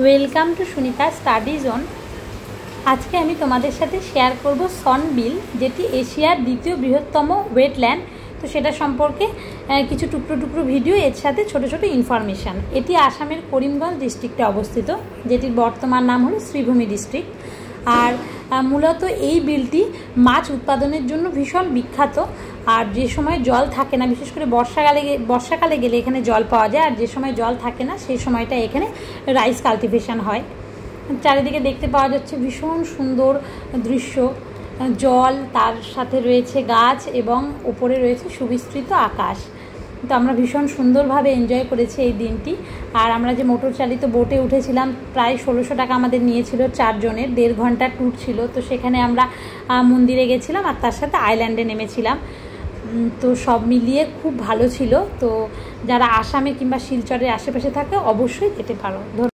Welcome to Sunita study zone. আজকে আমি তোমাদের সাথে শেয়ার করব সনবিল, যেটি এশিয়ার দ্বিতীয় বৃহত্তম ওয়েটল্যান্ড। তো সেটা সম্পর্কে কিছু টুকরো টুকরো ভিডিও, এর সাথে ছোট ছোট ইনফরমেশান। এটি আসামের করিমগঞ্জ ডিস্ট্রিক্টে অবস্থিত, যেটির বর্তমান নাম হলো শ্রীভূমি ডিস্ট্রিক্ট। আর মূলত এই বিলটি মাছ উৎপাদনের জন্য ভীষণ বিখ্যাত। আর যে সময় জল থাকে না, বিশেষ করে বর্ষাকালে গেলে এখানে জল পাওয়া যায়, আর যে সময় জল থাকে না সেই সময়টা এখানে রাইস কাল্টিভেশন হয়। চারিদিকে দেখতে পাওয়া যাচ্ছে ভীষণ সুন্দর দৃশ্য, জল, তার সাথে রয়েছে গাছ এবং উপরে রয়েছে সুবিস্তৃত আকাশ। তো আমরা ভীষণ সুন্দরভাবে এনজয় করেছি এই দিনটি। আর আমরা যে মোটর চালিত বোটে উঠেছিলাম, প্রায় 1600 টাকা আমাদের নিয়েছিল 4 জনের, 1.5 ঘন্টার ট্যুর ছিল। তো সেখানে আমরা মন্দিরে গেছিলাম আর তার সাথে আইল্যান্ডে নেমেছিলাম। তো সব মিলিয়ে খুব ভালো ছিল। তো যারা আসামে কিংবা শিলচরের আশেপাশে থাকে অবশ্যই যেতে পারো।